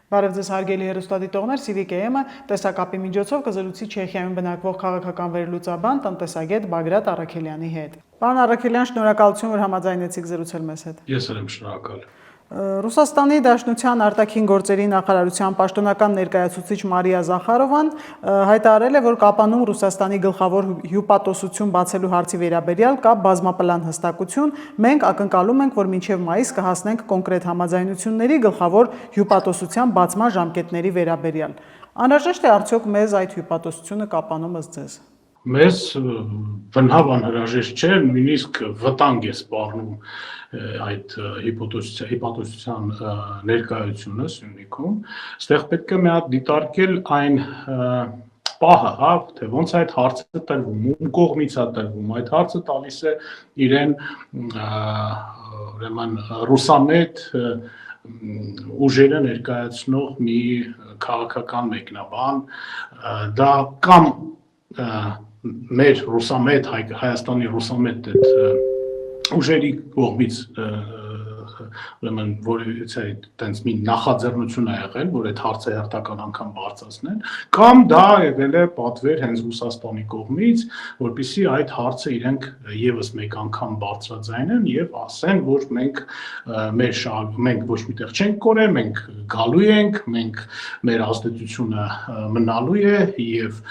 Բարև ձեզ հարգելի հեռուստադիտողներ, CVKM-ը տեսակապի միջոցով կզրուցի Չեխիայում բնակվող քաղաքական վերլուծաբան, տնտեսագետ Բագրատ Առաքելյանի հետ։ Պարոն Առաքելյան, շնորհակալություն, որ համաձայնեցիք զրուցել մեզ հետ։ Ես եմ շնորհակալ։ Ռուսաստանի Դաշնության արտաքին գործերի նախարարության պաշտոնական ներկայացուցիչ Մարիա Զախարովան հայտարարել է, որ Կապանում Ռուսաստանի գլխավոր հյուպատոսություն բացելու հարցի վերաբերյալ կա բազմապլան հստակություն, մենք ակնկալում ենք, որ մինչև մայիս կհասնենք կոնկրետ համաձայնությունների գլխավոր հյուպատոսության բացման ժամկետների վերաբերյալ։ Անհրաժեշտ է արդյոք մեզ այդ հյուպատոսությունը Կապանում ըստ ձեզ։ Մեզ բնավ անհրաժեշտ չէ, նույնիսկ վտանգ է սպառնում այդ հիպատոսության ներկայությունը Սյունիքում, այստեղ պետք է մի հատ դիտարկել այն պահը, հա, թե ոնց այդ հարցը տրվում, ում կողմից է տրվում, այդ հարցը տալիս է իրեն ուրեմն ռուսամետ ուժերը ներկայացնող մի քաղաքական մեկնաբան, դա կամ մեր ռուսամետ Հայաստանի ռուսամետ այդ ուժերի կողմից ուրեմն որևիցե այդտենց մի նախաձեռնություն է եղել, որ այդ հարցը հերթական անգամ բարձրացնեն, կամ դա եղել է պատվեր հենց Ռուսաստանի կողմից, որպեսզի այդ հարցը իրենք եւս մեկ անգամ բարձրաձայնեն եւ ասեն, որ մենք ոչ միտեղ չենք կորել, մենք գալու ենք, մենք մեր ազդեցությունը մնալու է եւ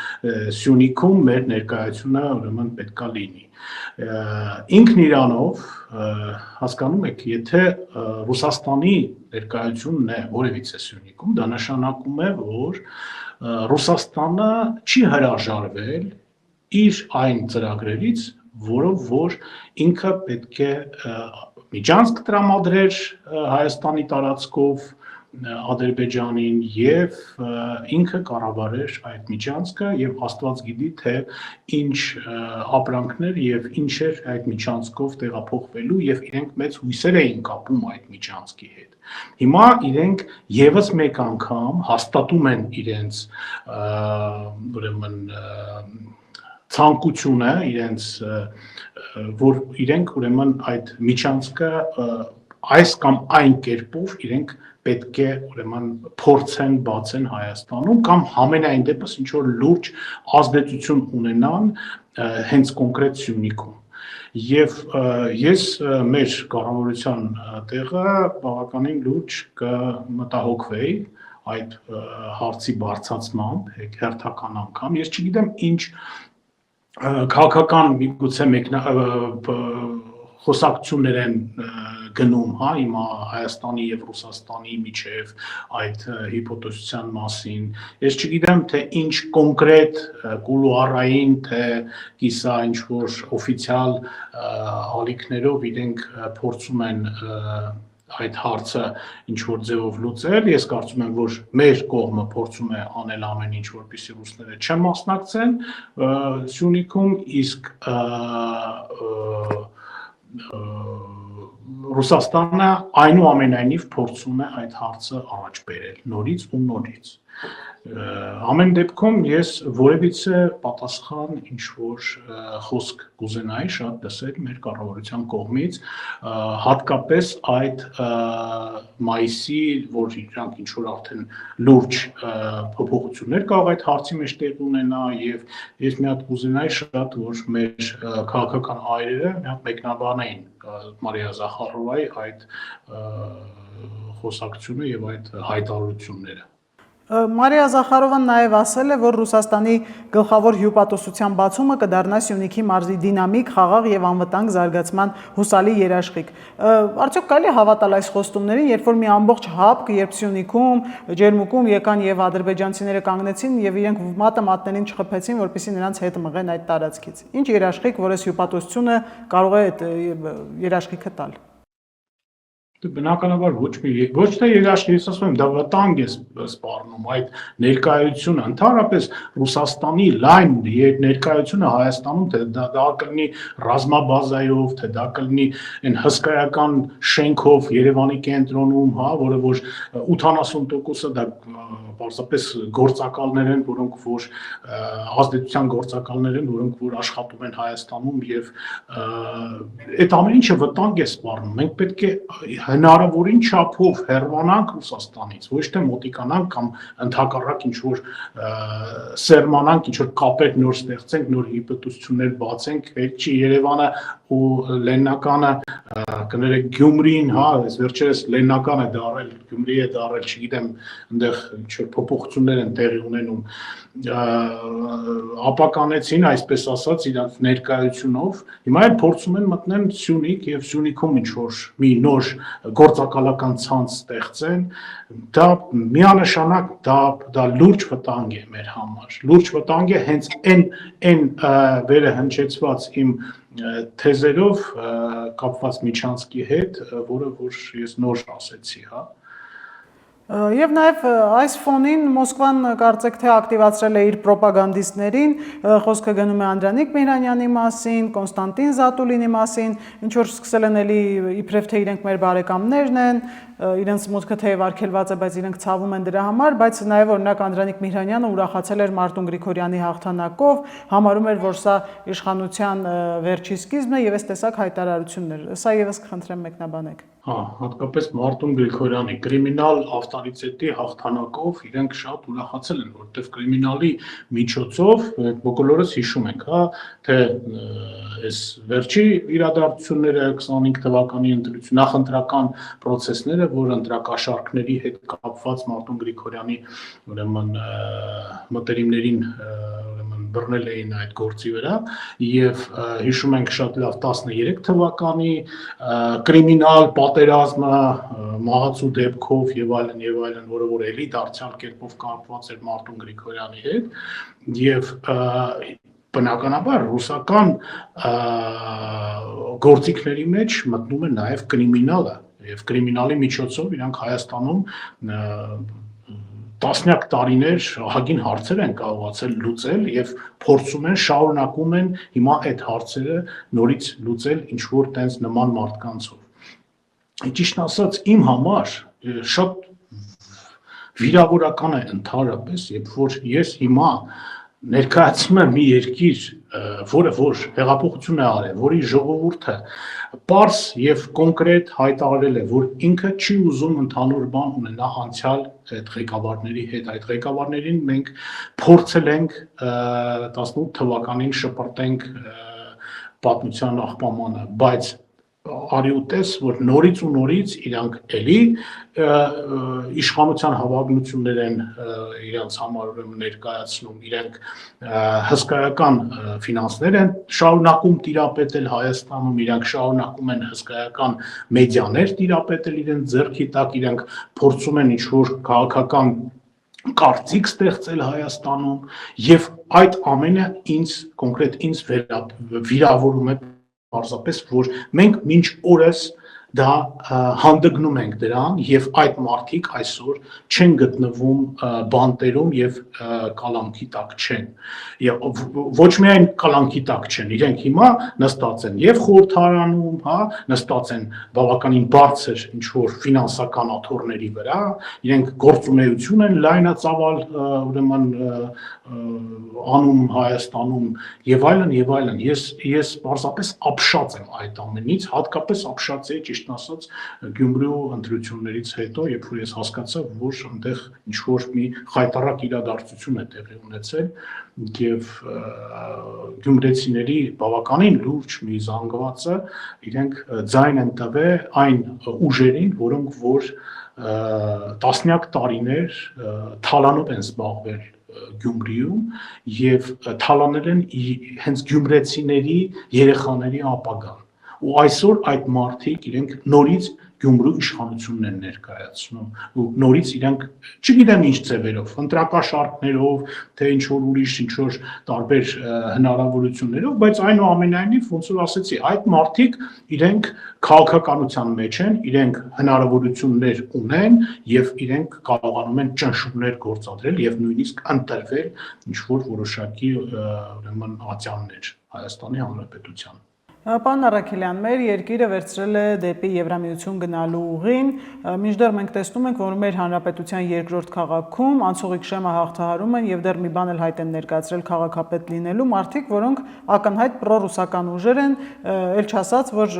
Սյունիքում մեր ներկայությունը ուրեմն պետքա լինի։ Ինքն իրանով հասկանում եք, եթե Ռուսաստանի ներկայությունն է որևիցե Սյունիքում, դա նշանակում է, որ Ռուսաստանը չի հրաժարվել իր այն ծրագրերից, որով որ ինքը պետք է միջանցք տրամադրեր Հայաստանի տարածքով Ադրբեջանին եւ ինքը կառավարեր այդ միջանցքը եւ Աստված գիտի թե ինչ ապրանքներ եւ ինչ էր այդ միջանցքով տեղափոխվելու եւ իրենք մեծ հույսեր էին կապում այդ միջանցքի հետ։ Հիմա իրենք եւս մեկ անգամ հաստատում են իրենց ուրեմն ցանկությունը իրենց որ իրենք ուրեմն այդ միջանցքը այս կամ այն կերպով իրենք պետք է ուրեմն փորձեն բացեն Հայաստանում կամ համենայն դեպս ինչ որ լուրջ ազդեցություն ունենան հենց կոնկրետ Սյունիքում։ Եվ ես մեր կառավարության տեղը բավականին լուրջ կմտահոգվեի այդ հարցի բարձրացմամբ հերթական անգամ։ Ես չգիտեմ ինչ քաղաքական միգուցե խոսակցություններ են գնում, հա, հիմա Հայաստանի եւ Ռուսաստանի միջև այդ հիպոթեզության մասին։ Ես չգիտեմ թե ինչ կոնկրետ կուլուարային թե կիսա ինչ որ օֆիցիալ ալիքներով իրենք փորձում են այդ հարցը ինչ որ ձևով լուծել։ Ես կարծում եմ, որ մեր կողմը փորձում է անել ամեն ինչ, որպեսզի ռուսները չմասնակցեն Սյունիքում, իսկ Ռուսաստանը այնուամենայնիվ փորձում է այդ հարցը առաջ բերել նորից ու նորից։ Ամեն դեպքում ես որևիցե պատասխան ինչ որ խոսք կուզենայի շատ լսել մեր կառավարության կողմից, հատկապես այդ մայիսի, որ իրանք ինչ որ արդեն լուրջ փոփոխություններ կարող այդ հարցի մեջ տեղ ունենա եւ ես մի հատ կուզենայի շատ որ մեր քաղաքական հայրերը մի հատ մեկնաբանային Մարիա Զախարովայի այդ խոսակցությունը եւ այդ հայտարարությունները։ Մարիա Զախարովան նաև ասել է, որ Ռուսաստանի գլխավոր հյուպատոսության բացումը կդառնա Սյունիքի մարզի դինամիկ, խաղաղ եւ անվտանգ զարգացման հուսալի երաշխիք։ Արդյոք կարելի է հավատալ այս խոստումներին, երբ որ մի ամբողջ հապկ, երբ Սյունիքում, Ջերմուկում եկան եւ ադրբեջանցիները կանգնեցին եւ իրենք մատը մատներին չխփեցին, որպեսզի նրանց հետ մղեն այդ տարածքից։ Ինչ երաշխիք, որ այս հյուպատոսությունը կարող է այդ երաշխիքը տալ։ Բնականաբար ոչ թե երաշխիք, ես ասում եմ, դա վտանգ է սպառնում այդ ներկայությունը, ընդհանրապես Ռուսաստանի լայն ներկայությունը Հայաստանում, թե դա կլինի ռազմաբազայով, թե դա կլինի այն հսկայական շենքով Երևանի կենտրոնում, հա, որը որ 80%-ը դա պարզապես գործակալներ են, որոնք որ ազդեցության գործակալներ են, որոնք որ աշխատում են Հայաստանում եւ այդ ամեն ինչը վտանգ է սպառնում։ Մենք պետք է հնարավորին չափով հեռանանք Ռուսաստանից, ոչ թե մոտիկանանք կամ ընդհակառակ ինչ-որ սերմանանք, ինչ-որ կապեր նոր ստեղծենք, նոր հիպոթեզություններ բացենք, հետ չի Երևանը ու Լեննականը, կներեք Գյումրին, հա, այս վերջերս Լեննական է դարել, Գյումրի է դարել, չգիտեմ, այնտեղ ինչ-որ փոփոխություններ են տեղի ունենում, ապականեցին, այսպես ասած, իրանց ներկայությունով, հիմա էլ փորձում են մտնել Սյունիք եւ Սյունիքում ինչ-որ մի նոր գործակալական ցանց ստեղծեն, դա միանշանակ դա լուրջ վտանգ է մեր համար, լուրջ վտանգ է հենց այն վերը հնչեցված իմ թեզերով կապված Միչանսկի հետ, որը որ ես նոր ասեցի, հա։ Եվ նաև այս ֆոնին Մոսկվան կարծեք թե ակտիվացրել է իր պրոպագանդիստներին, խոսքը գնում է Անդրանիկ Միհրանյանի մասին, Կոնստանտին Զատուլինի մասին, ինչ որ սկսել են էլի իբրև թե իրենք մեր բարեկամներն են, իրենց մուտքը թեև արգելված է, բայց իրենք ցավում են դրա համար, բայց նաև օրինակ Անդրանիկ Միհրանյանը ուրախացել էր Մարտուն Գրիգորյանի հաղթանակով, համարում էր, որ սա իշխանության վերջի սկիզբն է եւ այս տեսակ հայտարարություններ։ Սա եւս կխնդրեմ մեկնաբանեք։ Հա, հատկապես Մարտուն Գրիգորյանի կրիմինալ ավտորիտետի հաղթանակով իրենք շատ ուրախացել են, որտեղ կրիմինալի միջոցով բոլորս հիշում ենք, հա, թե այս վերջի իրադարձությունները 25 թվականի նախընտրական process-ները, որ ընտրակաշառքների հետ կապված Մարտուն Գրիգորյանի ուրեմն մտերիմներին բռնել էին այդ գործի վրա եւ հիշում ենք շատ լավ 13 թվականի կրիմինալ պատերազմը մահացու դեպքով եւ այլն, որը որ էլի դարձյալ կերպով կապված էր Մարտուն Գրիգորյանի հետ եւ բնականաբար ռուսական գործիքների մեջ մտնում է նաեւ կրիմինալը եւ կրիմինալի միջոցով իրանք Հայաստանում տասնյակ տարիներ ահագին հարցեր են կարողացել լուծել եւ փորձում են շարունակում են հիմա այդ հարցերը նորից լուծել ինչ որ տենց նման մարդկանցով։ Ճիշտ ասած իմ համար շատ վիրավորական է ընդհանրապես, երբ որ ես հիմա ներկայացնում եմ մի երկիր, որը որ հեղափոխություն է արել, որի ժողովուրդը պարզ եւ կոնկրետ հայտարարել է, որ ինքը չի ուզում ընդհանուր բան ունենա անցյալ այդ ղեկավարների հետ, այդ ղեկավարներին մենք փորձել ենք 18 թվականին շպրտենք պատմության աղբամանը, բայց արի ու տես, որ նորից ու նորից իրանք էլի իշխանության հավակնություններ են իրանց համար ուրեմն ներկայացնում, իրենք հսկայական ֆինանսներ են շարունակում տիրապետել Հայաստանում, իրանք շարունակում են հսկայական մեդիաներ տիրապետել իրենց ձեռքի տակ, իրանք փորձում են ինչ-որ քաղաքական կարծիք ստեղծել Հայաստանում եւ այդ ամենը ինձ կոնկրետ ինձ վիրավորում է պարզապես, որ մենք մինչ օրս դա հանդգնում ենք դրան եւ այդ մարդիկ այսօր չեն գտնվում բանտերում եւ կալանքի տակ չեն եւ ոչ միայն կալանքի տակ չեն իրենք հիմա նստած են եւ խորհրդարանում, հա, նստած են բավականին բարձր ինչ որ ֆինանսական աթոռների վրա, իրենք գործունեություն են լայնածավալ ուրեմն անում Հայաստանում եւ այլն ես պարզապես ապշած եմ այդ ամենից, հատկապես ապշած եմ ճիշտ ասած Գյումրու ընտրություններից հետո, երբ որ ես հասկացա, որ այնտեղ ինչ որ մի խայտառակ իրադարձություն է տեղի ունեցել եւ գյումրեցիների բավականին լուրջ մի զանգվածը իրենք ձայն են տվել այն ուժերին, որոնք որ տասնյակ տարիներ թալանով են զբաղվել Գյումրիում եւ թալանել են հենց գյումրեցիների երեխաների ապագան ու այսօր այդ մարդիկ իրենք նորից Գյումրու իշխանությունն են ներկայացնում ու նորից իրենք չգիտեմ ինչ ձևերով ընտրակաշառքներով թե ինչ որ ուրիշ ինչ որ տարբեր հնարավորություններով բայց այնուամենայնիվ ոնց որ ասեցի այդ մարդիկ իրենք քաղաքականության մեջ են իրենք հնարավորություններ ունեն եւ իրենք կարողանում են ճնշումներ գործադրել եւ նույնիսկ ընտրվել ինչ որ որոշակի ուրեմն ատյաններ Հայաստանի Հանրապետության Պարոն Առաքելյան, մեր երկիրը վերցրել է դեպի Եվրամիություն գնալու ուղին, մինչդեռ մենք տեսնում ենք, որ մեր հանրապետության երկրորդ քաղաքում անցողիկ շեմը հաղթահարում են եւ դեռ մի բան էլ հայտ են ներկայացրել քաղաքապետ լինելու մարդիկ, որոնք ակնհայտ պրոռուսական ուժեր են, ել չասած, որ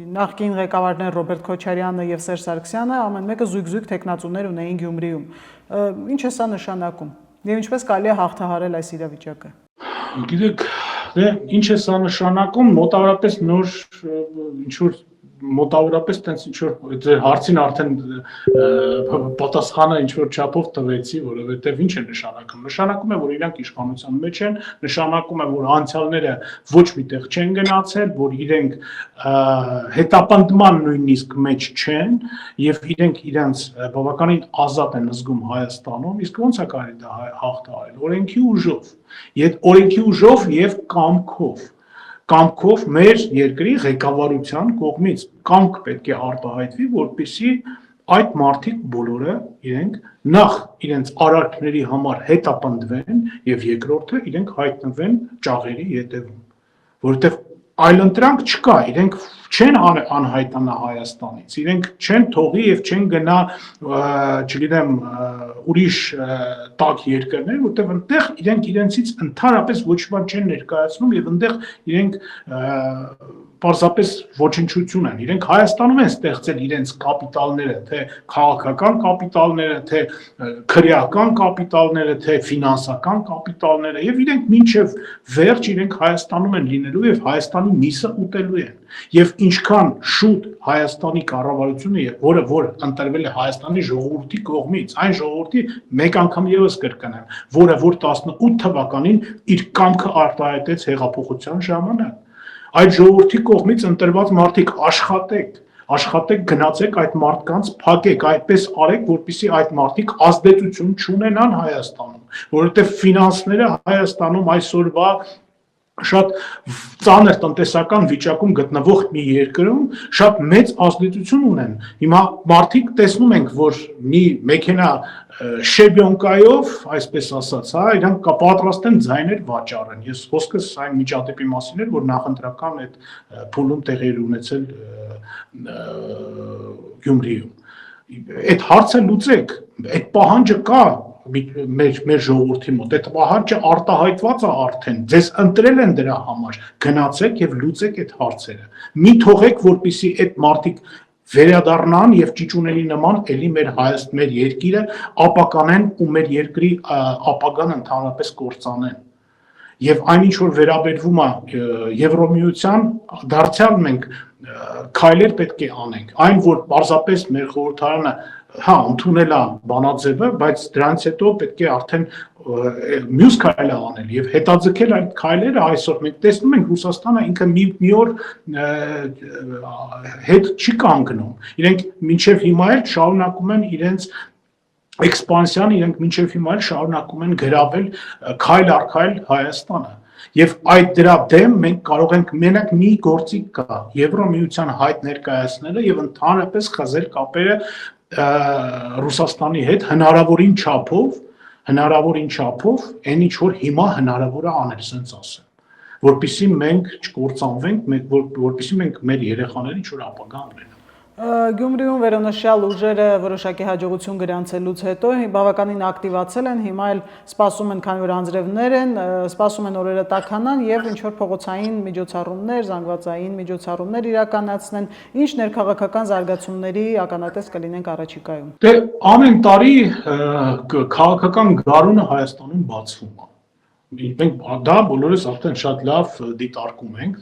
նախկին ղեկավարներ Ռոբերտ Քոչարյանը եւ Սերժ Սարգսյանը ամեն մեկը զույգ թեկնածուներ ունեին Գյումրիում։ Ինչ է սա նշանակում։ Եվ ինչպես կարելի է հաղթահարել այս իրավիճակը։ Գիտեք, ինչ է սա նշանակում, մոտավորապես նոր ինչ-որ մոտավորապես տենց ինչ-որ ձեր հարցին արդեն պատասխանը ինչ-որ չափով տվեցի, որովհետև ինչ է նշանակում։ Նշանակում է, որ իրանք իշխանության մեջ են, նշանակում է, որ անցյալները ոչ միտեղ չեն գնացել, որ իրենք հետապնդման նույնիսկ մեջ չեն եւ իրենք իրենց բավականին ազատ են զգում Հայաստանում, իսկ ո՞նց է կարելի դա հաղթահարել։ Օրենքի ուժով, օրենքի ուժով եւ կամքով մեր երկրի ղեկավարության կողմից կամք պետք է արտահայտվի, որպեսզի այդ մարդիկ բոլորը իրենք նախ իրենց արարքների համար հետապնդվեն եւ երկրորդը իրենք հայտնվեն ճաղերի ետևում, որովհետեւ այլընտրանք չկա, իրենք չեն անհայտանա Հայաստանից, իրենք չեն թողի եւ չեն գնա, չգիտեմ, ուրիշ տաք երկրներ, որտեղ այնտեղ իրենք իրենցից ընդհանրապես ոչ բան չեն ներկայացնում եւ այնտեղ իրենք պարզապես ոչնչություն են, իրենք Հայաստանում են ստեղծել իրենց կապիտալները, թե քաղաքական կապիտալները, թե քրեական կապիտալները, թե ֆինանսական կապիտալները եւ իրենք մինչեւ վերջ իրենք Հայաստանում են լինելու եւ Հայաստանի միսը ուտելու են եւ ինչքան շուտ Հայաստանի կառավարությունը, որը ընտրվել է Հայաստանի ժողովրդի կողմից, այն ժողովրդի մեկ անգամ եւս կրկնեմ, որը որ 18 թվականին իր կամքը արտահայտեց հեղափոխության ժամանակ, այդ ժողովրդի կողմից ընտրված մարդիկ աշխատեք, գնացեք այդ մարդկանց փակեք, այդպես արեք, որպեսզի այդ մարդիկ ազդեցություն չունենան Հայաստանում, որովհետեւ ֆինանսները Հայաստանում այսօրվա շատ ծանր տնտեսական վիճակում գտնվող մի երկրում շատ մեծ ազդեցություն ունեն։ Հիմա մարդիկ տեսնում ենք, որ մի մեքենա շեբյոնկայով, այսպես ասած, իրանք կպատրաստ են ձայներ վաճառեն։ Ես խոսքս այն միջադեպի մասին էր, որ նախընտրական այդ փուլում տեղի ունեցել Գյումրիում։ Այդ հարցը լուծեք, այդ պահանջը կա մեր ժողովրդի մոտ, այդ պահանջը արտահայտված է արդեն, ձեզ ընտրել են դրա համար, գնացեք եւ լուծեք այդ հարցերը։ Մի թողեք, որպեսզի այդ մարդիկ վերադառնան եւ ճիճունելի նման էլի մեր երկիրը ապականեն ու մեր երկրի ապագան ընդհանրապես կործանեն։ Եվ այնինչ որ վերաբերվում է Եվրոմիության, դարձյալ մենք քայլեր պետք է անենք։ Այն որ պարզապես մեր խորհրդարանը ընդունել է բանաձևը, բայց դրանից հետո պետք է արդեն մյուս քայլը անել եւ հետաձգել այդ քայլերը այսօր մենք տեսնում ենք Ռուսաստանը ինքը մի օր հետ չի կանգնում։ Իրենք մինչեւ հիմա էլ շարունակում են իրենց էքսպանսիան, իրենք մինչեւ հիմա էլ շարունակում են գրավել քայլ առ քայլ Հայաստանը։ Եվ այդ դրա դեմ մենք կարող ենք մենակ մի գործիք կա Եվրոմիության հայտ ներկայացնելը եւ ընդհանրապես խզել կապերը Ռուսաստանի հետ հնարավորին չափով, այն ինչ որ հիմա հնարավոր է անել, ասենց ասեմ, որպեսզի մենք չկործանվենք, որպեսզի մենք մեր երեխաներին ինչ որ ապագա ունենան։ Գյումրիում վերոնշյալ ուժերը որոշակի հաջողություն գրանցելուց հետո բավականին ակտիվացել են, հիմա էլ սպասում են, քանի որ անձրևներ են, սպասում են օրերը տաքանան եւ ինչ որ փողոցային միջոցառումներ, զանգվածային միջոցառումներ իրականացնեն, ինչ ներքաղաքական զարգացումների ականատես կլինենք առաջիկայում։ Դե ամեն տարի քաղաքական գարունը Հայաստանում բացվում է։ Մենք դա բոլորս արդեն շատ լավ դիտարկում ենք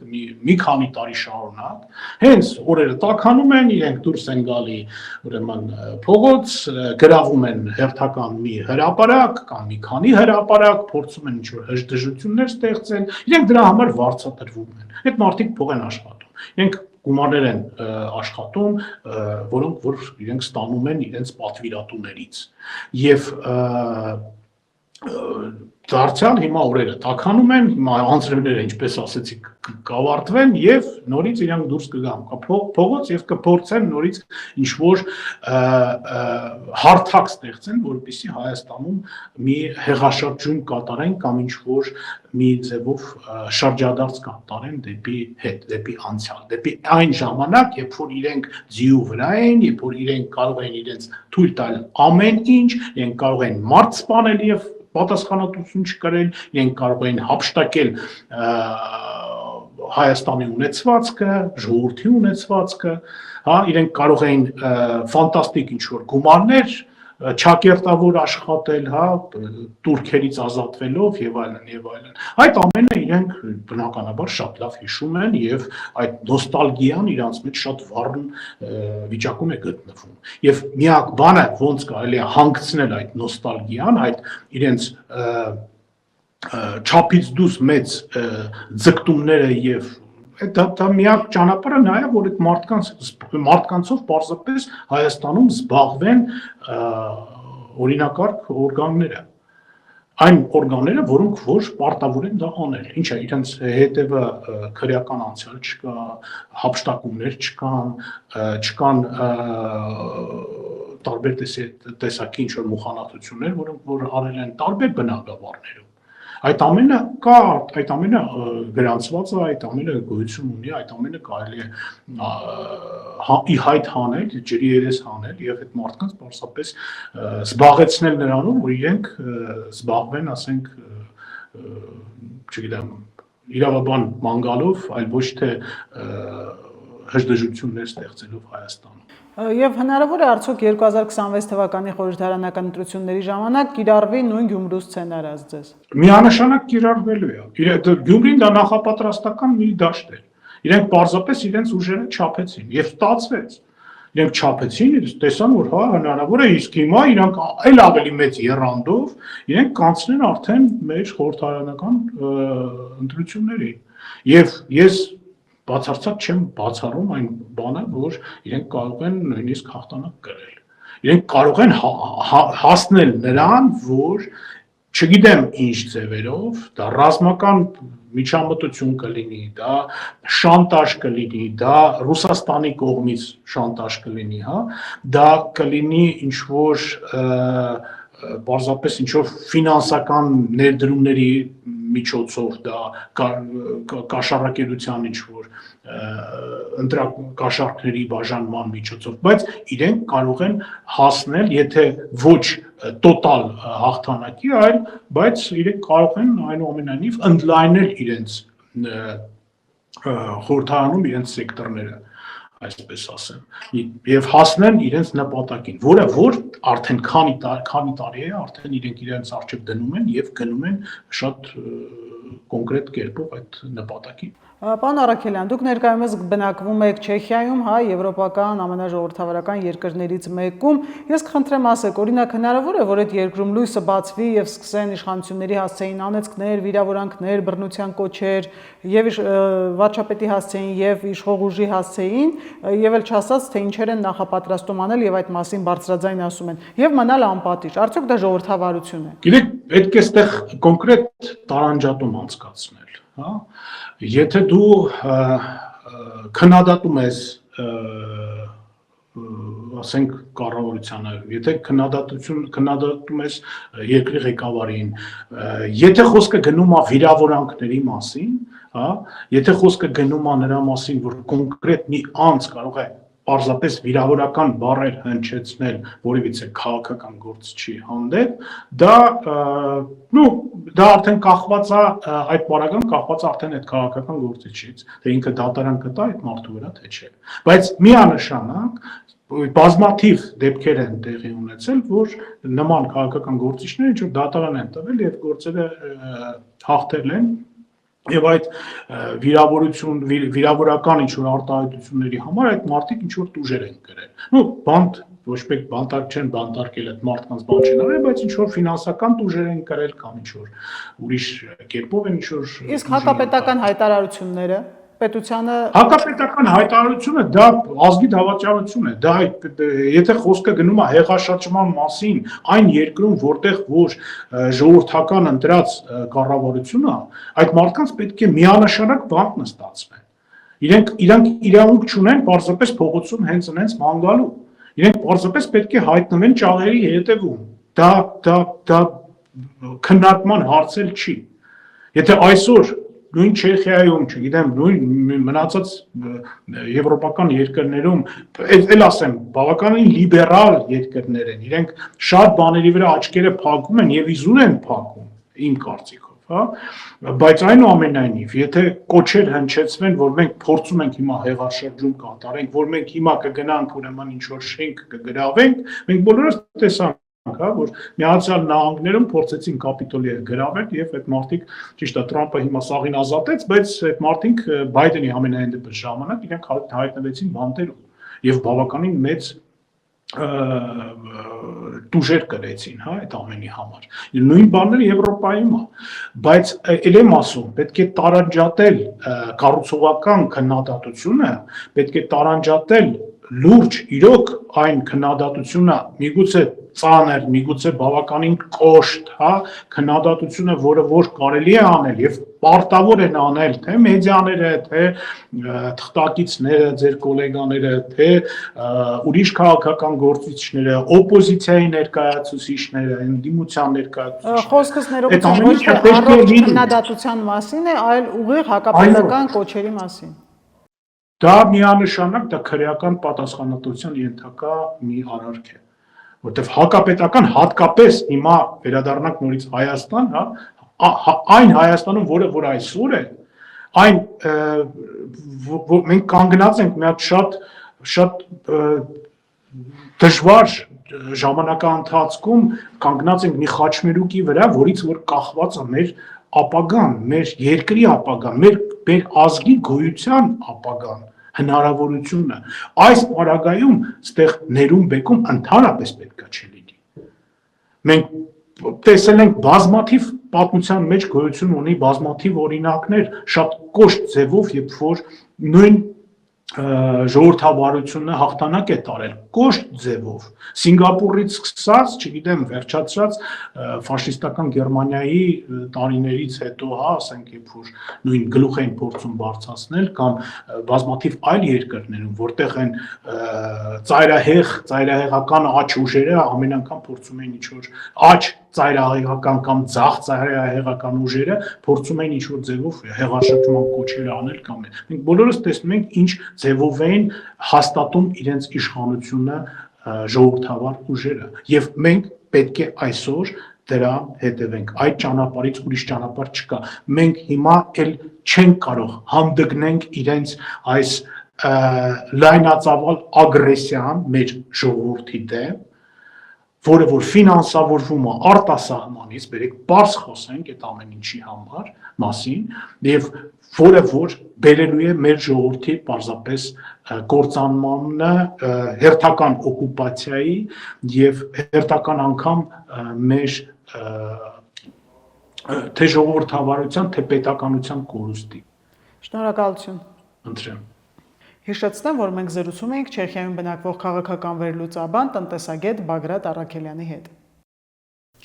մի քանի տարի շարունակ, հենց օրերը տաքանում են, իրենք դուրս են գալի ուրեմն փողոց, գրավում են հերթական մի հրապարակ կամ մի քանի հրապարակ, փորձում են ինչ-որ հժդժություններ ստեղծել, իրենք դրա համար վարձատրվում են, այդ մարդիկ փող են աշխատում, իրենք գումարներ են աշխատում, որոնք որ իրենք ստանում են իրենց պատվիրատուներից եւ դարձյալ հիմա օրերը տաքանում են, հիմա անձրևները, ինչպես ասեցի, կավարտվեն եւ նորից իրանք դուրս կգան փողոց եւ կփորձեն նորից ինչ-որ հարթակ ստեղծեն, որպեսզի Հայաստանում մի հեղաշրջում կատարեն կամ ինչ-որ մի ձևով շրջադարձ կատարեն դեպի հետ, դեպի անցյալ, դեպի այն ժամանակ, երբ որ իրենք ձիու վրա են, երբ որ իրենք կարող են իրենց թույլ տալ ամեն ինչ, իրենք կարող են մարդ սպանել եւ պատասխանատվություն չկրել, իրենք կարող են հափշտակել Հայաստանի ունեցվածքը, ժողովրդի ունեցվածքը, հա, իրենք կարող էին ֆանտաստիկ ինչ-որ գումարներ չակերտավոր աշխատել, հա, турքերից ազատվելով եւ այլն եւ այլն։ Այդ ամենը իրենք բնականաբար շատ լավ հիշում են եւ այդ նոստալգիան իրանց մեջ շատ վառն վիճակում է գտնվում։ Եվ միակ բանը, ոնց կարելի է հանգցնել այդ նոստալգիան, այդ իրենց չափից դուրս մեծ ձգտումները եւ դա միակ ճանապարհը նա է, որ այդ մարդկանցով պարզապես Հայաստանում զբաղվեն օրինակարգ օրգանները, այն օրգանները, որոնք որ պարտավոր են դա անել, ինչ է, իրենց հետևը քրեական անցյալ չկա, հափշտակումներ չկան տարբեր տեսակի ինչ-որ մուխանացություններ, որոնք որ արել են տարբեր բնագավառներում։ Այդ ամենը կա, այդ ամենը գրանցված է, այդ ամենը գոյություն ունի, այդ ամենը կարելի է ի հայտ հանել, ջրի երես հանել եւ այդ մարդկանց պարզապես զբաղեցնել նրանով, որ իրենք զբաղվեն, ասենք, չգիտեմ, իրավաբան մանգալով, այլ ոչ թե հժդժություններ ստեղծելով Հայաստանում։ Եվ հնարավոր է արդյոք 2026 թվականի խորհրդարանական ընտրությունների ժամանակ կիրառվի նույն Գյումրու սցենարը ձեզ։ Միանշանակ կիրառվելու է։ Գյումրին դա նախապատրաստական մի դաշտ է։ Իրենք պարզապես իրենց ուժերը չափեցին եւ ստացվեց։ Իրենք չափեցին, տեսան, որ հա հնարավոր է, իսկ հիմա իրանք այլ ավելի մեծ եռանդով իրենք կանցնեն արդեն մեր խորհրդարանական ընտրություններին։ Եվ ես բացարձակ չեմ բացառում այն բանը, որ իրենք կարող են նույնիսկ հաղթանակ կրել։ Իրենք կարող են հասնել նրան, որ չգիտեմ ինչ ձևերով, դա ռազմական միջամտություն կլինի, դա շանտաժ կլինի, դա Ռուսաստանի կողմից շանտաժ կլինի, հա, դա կլինի ինչ-որ պարզապես ինչ-որ ֆինանսական ներդրումների միջոցով, դա կաշառակերության ինչ-որ կաշառքների բաժանման միջոցով, բայց իրենք կարող են հասնել, եթե ոչ տոտալ հաղթանակի, այլ բայց իրենք կարող են այնուամենայնիվ ընդլայնել իրենց խորհրդարանում իրենց սեկտորները, այսպես ասեմ, եւ հասնեն իրենց նպատակին, որը որ արդեն քանի տարի է, արդեն իրենց արժեք դնում են եւ գնում են շատ կոնկրետ կերպով այդ նպատակին։ Պարոն Առաքելյան, դուք ներկայումս բնակվում եք Չեխիայում, հա, եվրոպական ամենաժողովրդավարական երկրներից մեկում։ Ես կխնդրեմ ասեք, օրինակ հնարավոր է, որ այդ երկրում լույսը բացվի եւ սկսեն իշխանությունների հասցեին անեծքներ, վիրավորանքներ, բռնության կոչեր եւ վարչապետի հասցեին եւ իշխող ուժի հասցեին, եւ էլ չասած, թե ինչեր են նախապատրաստում անել եւ այդ մասին բարձրաձայն ասում են, եւ մնալ անպատիժ։ Արդյոք դա ժողովրդավարություն է։ Գիտեք, պետք է այստեղ կոնկրետ տարանջատում անցկացնել, հա։ Եթե դու քննադատում ես, ասենք, կառավարությանը, եթե քննադատում ես երկրի ղեկավարին, եթե խոսքը գնում է վիրավորանքների մասին, հա, եթե խոսքը գնում է նրա մասին, որ կոնկրետ մի անձ կարող է պարզապես վիրավորական բառեր հնչեցնել որևիցե քաղաքական գործչի հանդեպ, դա արդեն կախված է, այդ պարագան կախված է արդեն այդ քաղաքական գործիչից, թե ինքը դատարան կտա այդ մարդու վրա, թե չէ։ Բայց միանշանակ բազմաթիվ դեպքեր են տեղի ունեցել, որ նման քաղաքական գործիչները ինչ-որ դատարան են տվել եւ գործերը հաղթել են եւ այդ վիրավորական ինչ-որ արտահայտությունների համար այդ մարդիկ ինչ-որ տուժեր են կրել։ Բանտ ոչ մեկ բանտակ չեն բանտարկել այդ մարդկանց բան չեն արել, բայց ինչ-որ ֆինանսական տուժեր են կրել կամ ինչ-որ ուրիշ կերպով են ինչ-որ։ Իսկ հակապետական հայտարարությունները պետությանը հակապետական հայտարարությունը դա ազգի դավաճանություն է, դա եթե խոսքը գնում է հեղաշրջման մասին, այն երկրում, որտեղ որ ժողովրդական ընտրած կառավարություն է, այդ մարդկանց պետք է միանշանակ բանտ նստացվեն։ Իրենք իրավունք չունեն պարզապես փողոցում հենց ման գալու։ Իրենք պարզապես պետք է հայտնվեն ճաղերի հետևում։ Դա քննարկման հարցել չի։ Եթե այսօր նույն Չեխիայում, չգիտեմ, նույն մնացած եվրոպական երկրներում, էլ ասեմ, բավականին լիբերալ երկրներ են, իրենք շատ բաների վրա աչքերը փակում են եւ իզուր են փակում, իմ կարծիքով։ հա, բայց այնուամենայնիվ, եթե կոչեր հնչեցվեն, որ մենք փորձում ենք հիմա հեղաշրջում կատարենք, որ մենք հիմա կգնանք ուրեմն ինչ որ շենք կգրավենք, մենք բոլորս տեսանք, հա, որ Միացյալ Նահանգներում փորձեցին Կապիտոլիը գրավել եւ այդ մարդիկ ճիշտ է Թրամփը հիմա սաղին ազատեց, բայց այդ մարդիկ Բայդենի ամենայն դեպս ժամանակ իրենք հայտնվեցին բանտերում եւ բավականին մեծ դուժեր կրեցին, հա, այդ ամենի համար։ Նույն բաները Եվրոպայում է, բայց ել եմ ասում, պետք է տարանջատել կառուցողական քննադատությունը, պետք է տարանջատել լուրջ իրոք այն քննադատությունը, միգուցե ծանր, միգուցե բավականին կոշտ, հա, քննադատությունը, որը որ կարելի է անել եւ պարտավոր են անել թե մեդիաները, թե թղթակիցները, ձեր գոլեգաները, թե ուրիշ քաղաքական գործիչները, օպոզիցիայի ներկայացուցիչները, ընդդիմության ներկայացուցիչները։ Խոսքս ներողություն ոչ թե առողջ քննադատության մասին է, այլ ուղիղ հակապետական կոչերի մասին։ Դա միանշանակ դա քրեական պատասխանատվության ենթակա մի արարք է, որտեղ հակապետական հատկապես հիմա վերադառնանք նորից Հայաստան, հա, այն Հայաստանում, որը որ այսօր է, այն մենք կանգնած ենք մի հատ շատ դժվար ժամանակահատվածում կանգնած ենք մի խաչմերուկի վրա, որից որ կախված է մեր ապագան, մեր երկրի ապագան, մեր ազգի գոյության ապագան, հնարավորությունը։ Այս պարագայում ստեղ ներում բեկում ընդհանրապես պետքա չլինի։ Մենք տեսել ենք բազմաթիվ պատմության մեջ գոյություն ունի բազմաթիվ օրինակներ, շատ կոշտ ձևով, երբ որ նույն ժողովրդավարությունը հաղթանակ է տարել կոշտ ձևով Սինգապուրից սկսած, չգիտեմ, վերջացած ֆաշիստական Գերմանիայի տարիներից հետո, հա, ասենք, երբ որ նույն գլուխ են փորձում բարձրացնել կամ բազմաթիվ այլ երկրներում, որտեղ են ծայրահեղական աճ ուժերը ամեն անգամ փորձում են ինչ-որ աճ ծայրահեղական կամ ձախ ծայրահեղական ուժերը փորձում են ինչ-որ ձևով հեղաշրջման կոչեր անել կամ մենք բոլորս տեսնում ենք ինչ ձևով էին հաստատում իրենց իշխանությունը ժողովրդավար ուժերը եւ մենք պետք է այսօր դրան հետևենք այդ ճանապարհից ուրիշ ճանապարհ չկա մենք հիմա էլ չենք կարող հանդգնենք իրենց այս լայնածավալ ագրեսիան մեր ժողովրդի դեմ որը որ ֆինանսավորվում է արտասահմանից, բերեք բարձ խոսենք այդ ամեն ինչի համար մասին եւ որը որ բերելու է մեր ժողովրդի պարզապես կործանմանը, հերթական օկուպացիայի եւ հերթական անգամ մեր թե ժողովրդավարության, թե պետականության կորուստի։ Շնորհակալություն։ Ընտրեմ։ Հիշեցնեմ, որ մենք զրուցում ենք Չեխիայում բնակվող քաղաքական վերլուծաբան տնտեսագետ Բագրատ Առաքելյանի հետ։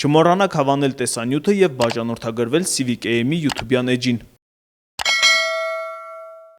Չմոռանաք հավանել տեսանյութը եւ բաժանորդագրվել Civic AM-ի YouTube-յան էջին։